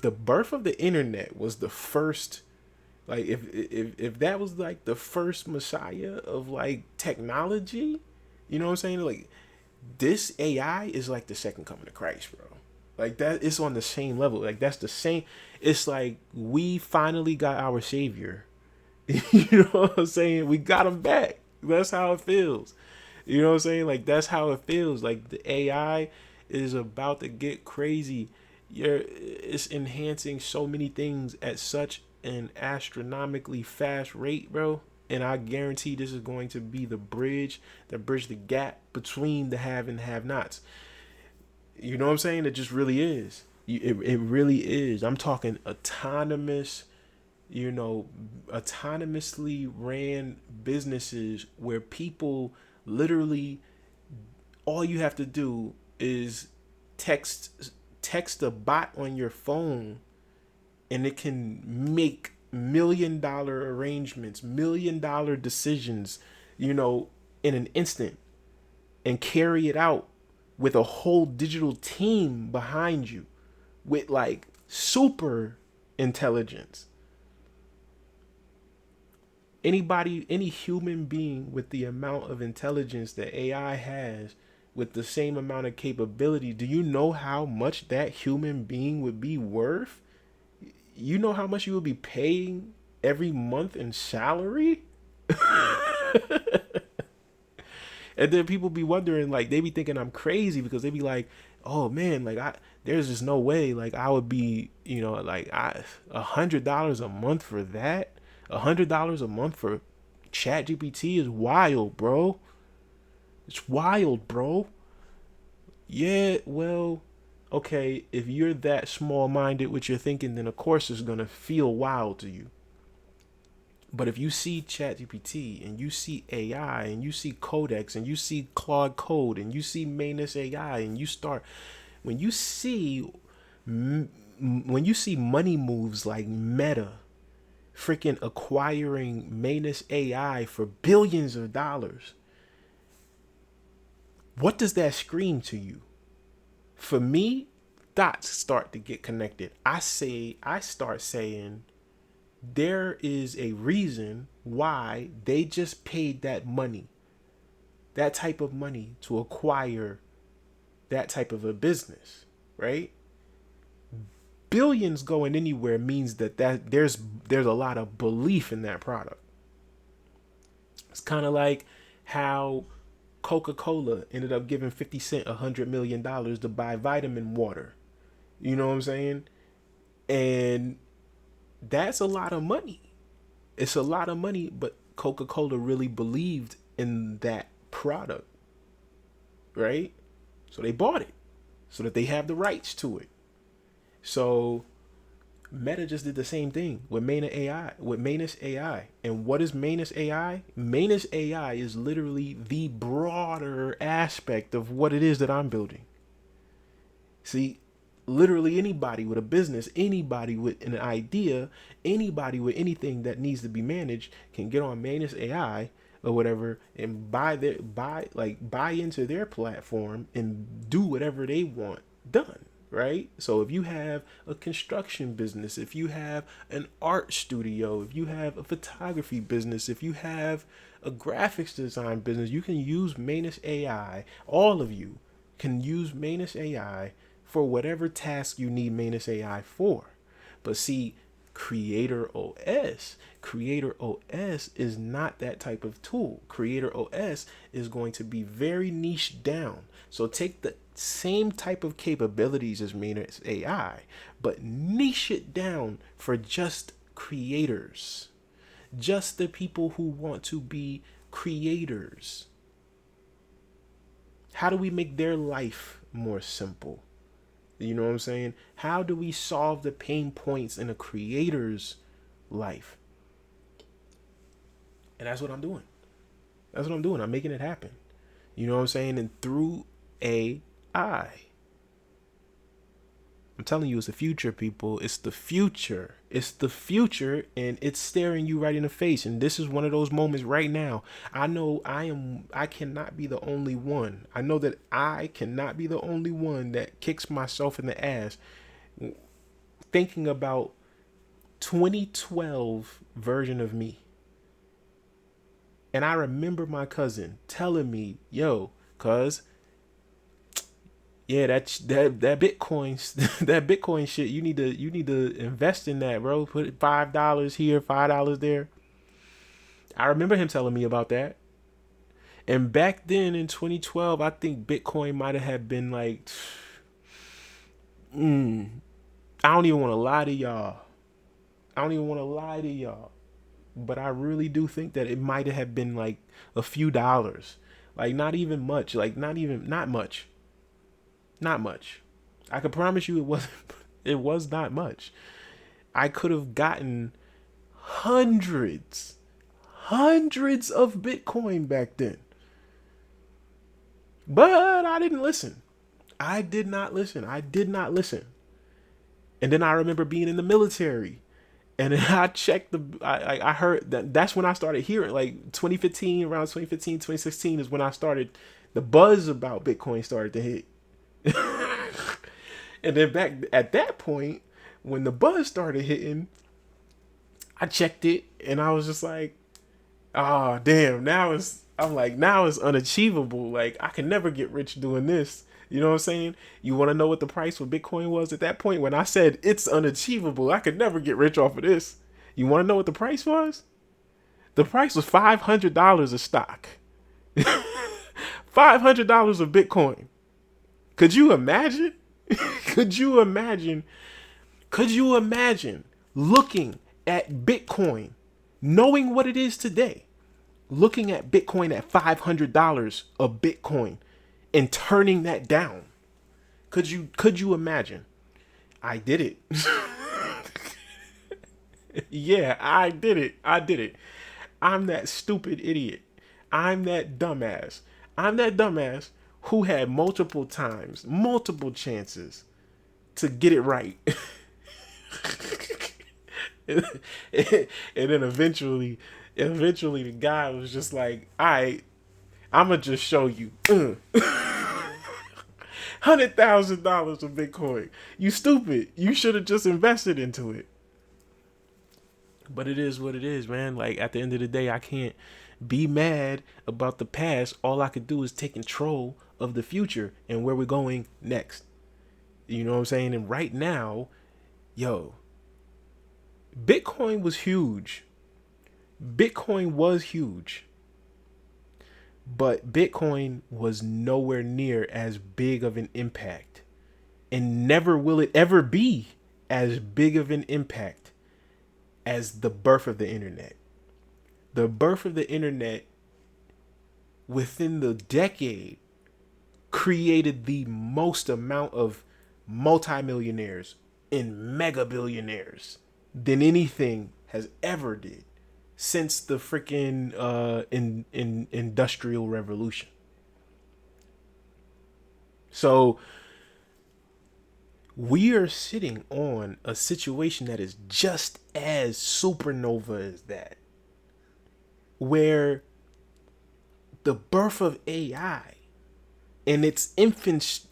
the birth of the internet was the first, like if that was like the first messiah of like technology, you know what I'm saying? Like this AI is like the second coming of Christ, bro. Like that, it's on the same level. Like that's the same. It's like we finally got our savior. You know what I'm saying? We got him back. That's how it feels. You know what I'm saying? Like that's how it feels. Like the AI is about to get crazy. It's enhancing so many things at such an astronomically fast rate, bro. And I guarantee this is going to be the bridge the gap between the have and have nots. You know what I'm saying? It just really is. It really is. I'm talking autonomous, autonomously ran businesses where people literally, all you have to do is text a bot on your phone, and it can make $1 million arrangements, $1 million decisions, in an instant, and carry it out with a whole digital team behind you with like super intelligence. Any human being with the amount of intelligence that AI has, with the same amount of capability, do you know how much that human being would be worth? You know how much you will be paying every month in salary? And then people be wondering, like, they be thinking I'm crazy because they be like, oh man, like there's just no way, like I would be, like $100 a month for that. $100 a month for Chat GPT is wild, bro. It's wild, bro. Yeah, well, okay, if you're that small minded with your thinking, then of course it's gonna feel wild to you. But if you see ChatGPT and you see AI and you see Codex and you see Claude Code and you see Manus AI and you start when you see money moves like Meta freaking acquiring Manus AI for billions of dollars, what does that scream to you? For me, dots start to get connected. I start saying there is a reason why they just paid that money, that type of money, to acquire that type of a business, right? Billions going anywhere means that there's a lot of belief in that product. It's kind of like how Coca-Cola ended up giving 50 Cent $100 million to buy vitamin water. You know what I'm saying? And that's a lot of money. It's a lot of money, but Coca-Cola really believed in that product, right? So they bought it so that they have the rights to it. So Meta just did the same thing with Manus AI. And what is Manus AI? Manus AI is literally the broader aspect of what it is that I'm building. See, literally anybody with a business, anybody with an idea, anybody with anything that needs to be managed can get on Manus AI or whatever and buy into their platform and do whatever they want done. Right? So if you have a construction business, if you have an art studio, if you have a photography business, if you have a graphics design business, you can use Manus AI. All of you can use Manus AI for whatever task you need Manus AI for. But see, Creator OS is not that type of tool. Creator OS is going to be very niche down. So take the same type of capabilities as Manus AI, but niche it down for just creators, just the people who want to be creators. How do we make their life more simple? You know what I'm saying? How do we solve the pain points in a creator's life? And that's what I'm doing. I'm making it happen. You know what I'm saying? And through AI. I'm telling you, it's the future, people. It's the future. It's the future, and it's staring you right in the face. And this is one of those moments right now. I know I cannot be the only one. I know that I cannot be the only one that kicks myself in the ass thinking about 2012 version of me. And I remember my cousin telling me, yo, cuz, yeah, that Bitcoin that Bitcoin shit, you need to invest in that, bro. Put $5 here, $5 there. I remember him telling me about that. And back then in 2012, I think Bitcoin might have been like, I don't even want to lie to y'all. But I really do think that it might have been like a few dollars. Like not even much. Like not much. Not much. I can promise you it was not much. I could have gotten hundreds of Bitcoin back then. But I didn't listen. I did not listen. And then I remember being in the military. And then I checked I heard that's when I started hearing, like 2015, around 2015, 2016 is when I started, the buzz about Bitcoin started to hit. And then back at that point, when the buzz started hitting, I checked it and I was just like, oh damn, now it's unachievable. Like I can never get rich doing this. You know what I'm saying? You want to know what the price for Bitcoin was at that point when I said it's unachievable? I could never get rich off of this. You want to know what the price was? The price was $500 a stock. $500 of Bitcoin. Could you imagine? Could you imagine? Could you imagine looking at Bitcoin, knowing what it is today, looking at Bitcoin at $500 a Bitcoin and turning that down? Could you imagine? I did it. Yeah, I did it. I did it. I'm that stupid idiot. I'm that dumbass. I'm that dumbass who had multiple times, multiple chances to get it right. And then eventually the guy was just like, all right, I'm going to just show you. $100,000 of Bitcoin. You stupid. You should have just invested into it. But it is what it is, man. Like, at the end of the day, I can't be mad about the past. All I could do is take control of the future and where we're going next. You know what I'm saying? And right now, yo, Bitcoin was huge. Bitcoin was huge. But Bitcoin was nowhere near as big of an impact. And never will it ever be as big of an impact as the birth of the internet. The birth of the internet within the decade created the most amount of multimillionaires and mega billionaires than anything has ever did since the freaking industrial revolution. So we are sitting on a situation that is just as supernova as that, where the birth of AI and its infant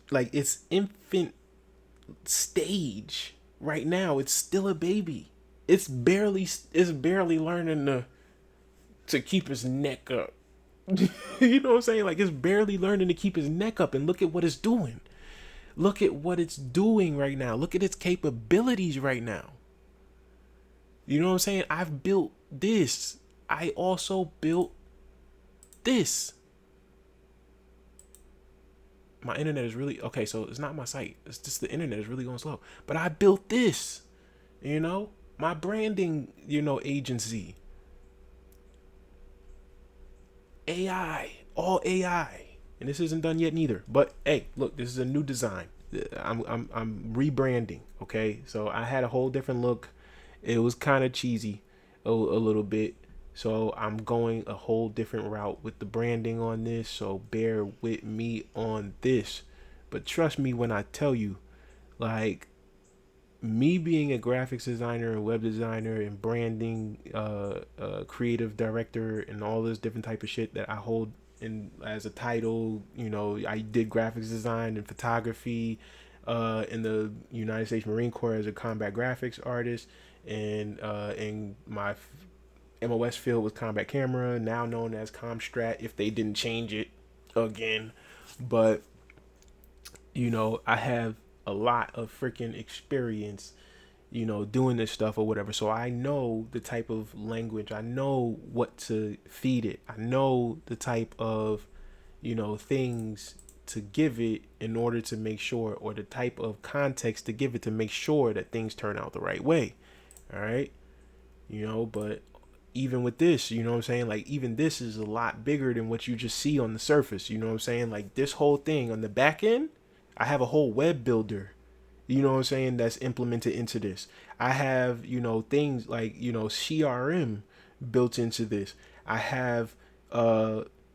stage right now, it's still a baby. It's barely learning to keep his neck up. You know what I'm saying? Like, it's barely learning to keep his neck up, and look at what it's doing. Look at what it's doing right now. Look at its capabilities right now. You know what I'm saying? I've built this. I also built this. My internet is really okay, so it's not my site. It's just the internet is really going slow. But I built this. You know? My branding, agency. AI. All AI. And this isn't done yet neither. But hey, look, this is a new design. I'm rebranding, okay? So I had a whole different look. It was kind of cheesy a little bit. So I'm going a whole different route with the branding on this. So bear with me on this. But trust me when I tell you, like, me being a graphics designer and web designer and branding, creative director and all this different type of shit that I hold in as a title. I did graphics design and photography in the United States Marine Corps as a combat graphics artist, and my MOS field was combat camera, now known as Comstrat, if they didn't change it again. But I have a lot of freaking experience doing this stuff or whatever. So I know the type of language, I know what to feed it, I know the type of things to give it in order to make sure, or the type of context to give it to make sure that things turn out the right way. All right. But even with this, what I'm saying? Like, even this is a lot bigger than what you just see on the surface. You know what I'm saying? Like, this whole thing on the back end, I have a whole web builder, what I'm saying, that's implemented into this. I have, things like, CRM built into this. I have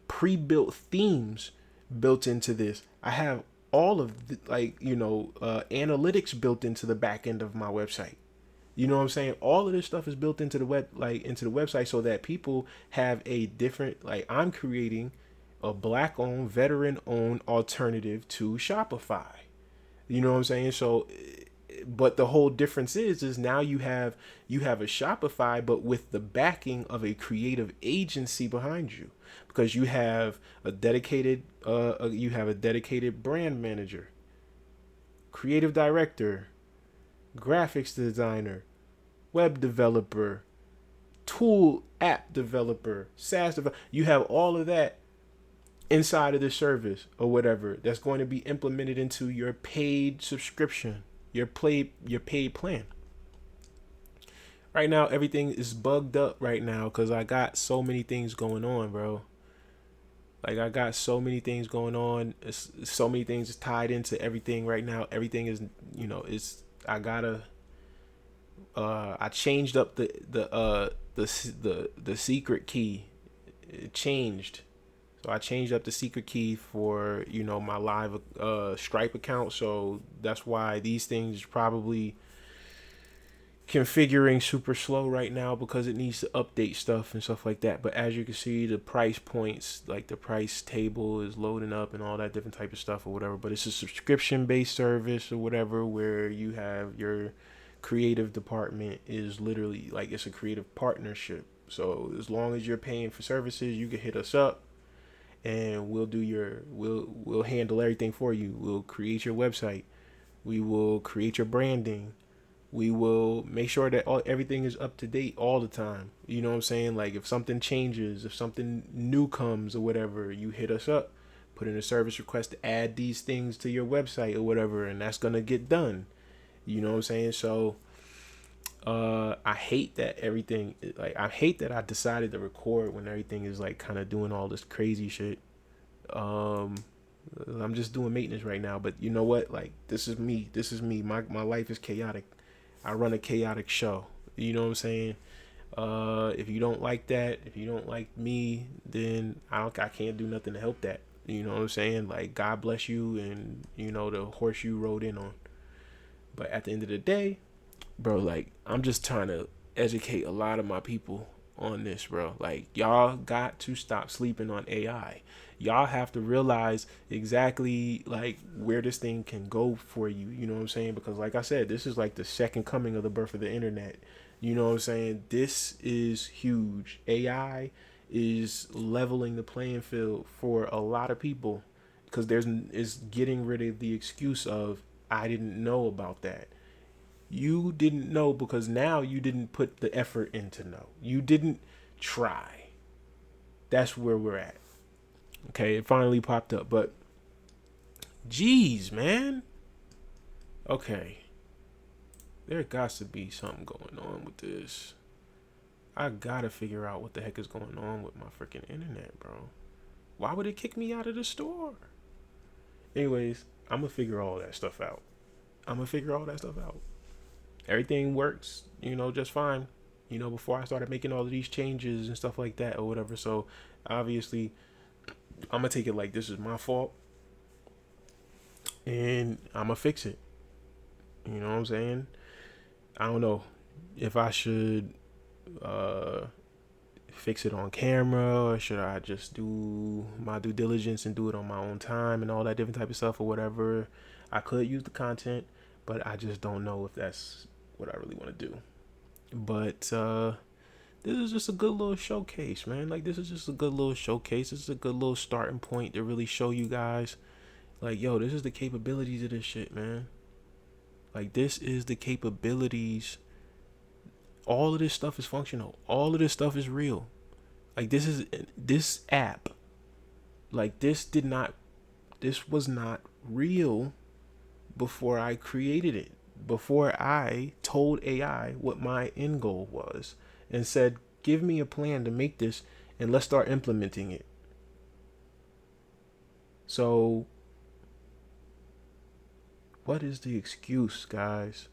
pre-built themes built into this. I have all of the, analytics built into the back end of my website. You know what I'm saying? All of this stuff is built into the into the website, so that people have a different, I'm creating a Black-owned, veteran-owned alternative to Shopify. You know what I'm saying? So But the whole difference is now you have a Shopify, but with the backing of a creative agency behind you, because you have a dedicated brand manager, creative director, graphics designer, web developer, tool app developer, SaaS developer. You have all of that inside of the service or whatever that's going to be implemented into your paid subscription, your paid plan. Right now, everything is bugged up right now because I got so many things going on, bro. Like, I got so many things going on. So many things tied into everything right now. Everything is, I gotta. I changed up the secret key. It changed. So I changed up the secret key for my live Stripe account. So that's why these things probably configuring super slow right now, because it needs to update stuff and stuff like that. But as you can see, the price points, like the price table, is loading up and all that different type of stuff or whatever. But it's a subscription based service or whatever, where you have your creative department is literally like, it's a creative partnership. So as long as you're paying for services, you can hit us up and we'll handle everything for you. We'll create your website. We will create your branding. We will make sure that everything is up to date all the time. You know what I'm saying? Like, if something changes, if something new comes or whatever, you hit us up, put in a service request to add these things to your website or whatever, and that's going to get done. You know what I'm saying? So I hate that I hate that I decided to record when everything is like kind of doing all this crazy shit. I'm just doing maintenance right now, but you know what? Like, this is me. My life is chaotic. I run a chaotic show. You know what I'm saying? If you don't like that, if you don't like me, then I can't do nothing to help that. You know what I'm saying? Like, God bless you and, the horse you rode in on. But at the end of the day, bro, like, I'm just trying to educate a lot of my people on this, bro. Like, y'all got to stop sleeping on AI. Y'all have to realize exactly like where this thing can go for you. You know what I'm saying? Because like I said, this is like the second coming of the birth of the internet. You know what I'm saying? This is huge. AI is leveling the playing field for a lot of people, because is getting rid of the excuse of, I didn't know about that. You didn't know because now you didn't put the effort in to know. You didn't try. That's where we're at. Okay, it finally popped up, but geez, man. Okay. There got to be something going on with this. I gotta figure out what the heck is going on with my freaking internet, bro. Why would it kick me out of the store? Anyways, I'm gonna figure all that stuff out. Everything works, just fine. Before I started making all of these changes and stuff like that or whatever. So obviously, I'm gonna take it like this is my fault, and I'm gonna fix it. You know what I'm saying? I don't know if I should fix it on camera, or should I just do my due diligence and do it on my own time and all that different type of stuff or whatever. I could use the content, but I just don't know if that's what I really want to do. But this is just a good little showcase, man. Like, this is just a good little showcase. This is a good little starting point to really show you guys, like, yo, this is the capabilities of this shit, man. Like, this is the capabilities. All of this stuff is functional. All of this stuff is real. Like, this app, like, this was not real before I created it. Before I told AI what my end goal was and said, give me a plan to make this and let's start implementing it. So, what is the excuse, guys?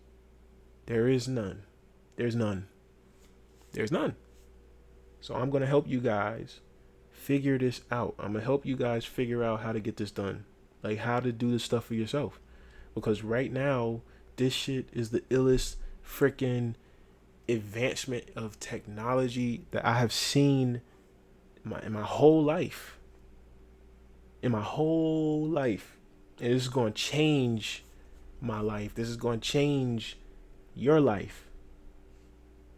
There is none. There's none. So I'm going to help you guys figure this out. I'm going to help you guys figure out how to get this done. Like, how to do this stuff for yourself. Because right now, this shit is the illest freaking advancement of technology that I have seen in my whole life. And it's going to change my life. This is going to change your life.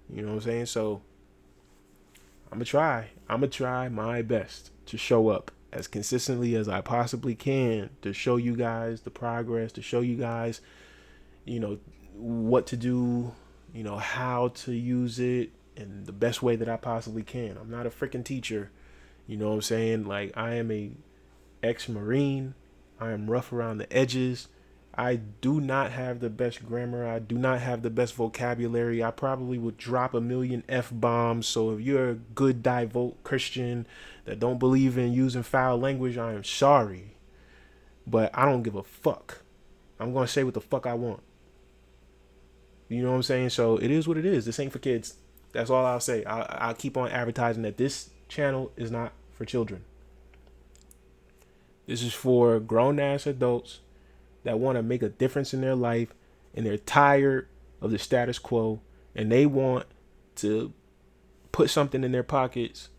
You know what I'm saying? So I'm gonna try my best to show up as consistently as I possibly can, to show you guys the progress, to show you guys, you know, what to do, you know, how to use it in the best way that I possibly can. I'm not a freaking teacher. You know what I'm saying? Like, I am a ex-Marine. I am rough around the edges. I do not have the best grammar. I do not have the best vocabulary. I probably would drop a million F-bombs. So if you're a good devout Christian that don't believe in using foul language, I am sorry. But I don't give a fuck. I'm going to say what the fuck I want. You know what I'm saying? So it is what it is. This ain't for kids. That's all I'll say. I'll keep on advertising that this channel is not for children. This is for grown-ass adults that want to make a difference in their life, and they're tired of the status quo, and they want to put something in their pockets,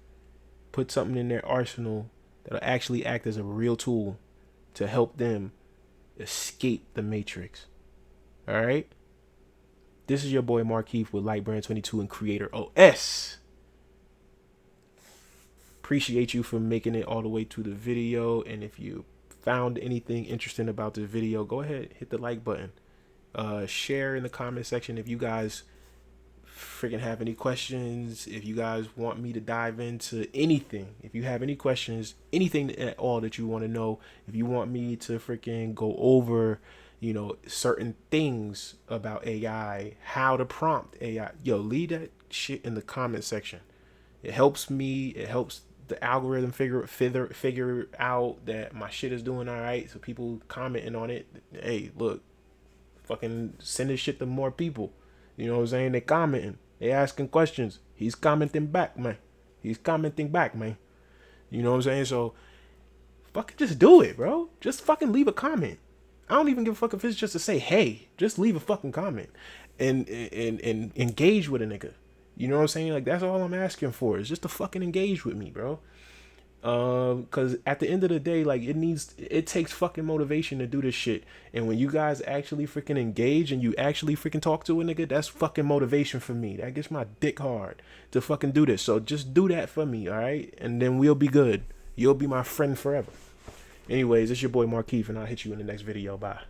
put something in their arsenal that'll actually act as a real tool to help them escape the matrix. All right? This is your boy Markeith with Lightbrand22 and Creator OS. Appreciate you for making it all the way to the video, and if you found anything interesting about this video, go ahead, hit the like button. Share in the comment section if you guys freaking have any questions, if you guys want me to dive into anything, if you have any questions, anything at all that you want to know, if you want me to freaking go over, you know, certain things about AI, how to prompt AI, yo, leave that shit in the comment section. It helps me, it helps the algorithm figure out that my shit is doing all right. So people commenting on it, hey, look, fucking send this shit to more people. You know what I'm saying? They commenting, they asking questions. He's commenting back, man. He's commenting back, man. You know what I'm saying? So fucking just do it, bro. Just fucking leave a comment. I don't even give a fuck if it's just to say, hey, just leave a fucking comment and engage with a nigga. You know what I'm saying? Like, that's all I'm asking for, is just to fucking engage with me, bro. Cause at the end of the day, like, it takes fucking motivation to do this shit. And when you guys actually freaking engage and you actually freaking talk to a nigga, that's fucking motivation for me. That gets my dick hard to fucking do this. So just do that for me, all right? And then we'll be good. You'll be my friend forever. Anyways, it's your boy Markeith, and I'll hit you in the next video. Bye.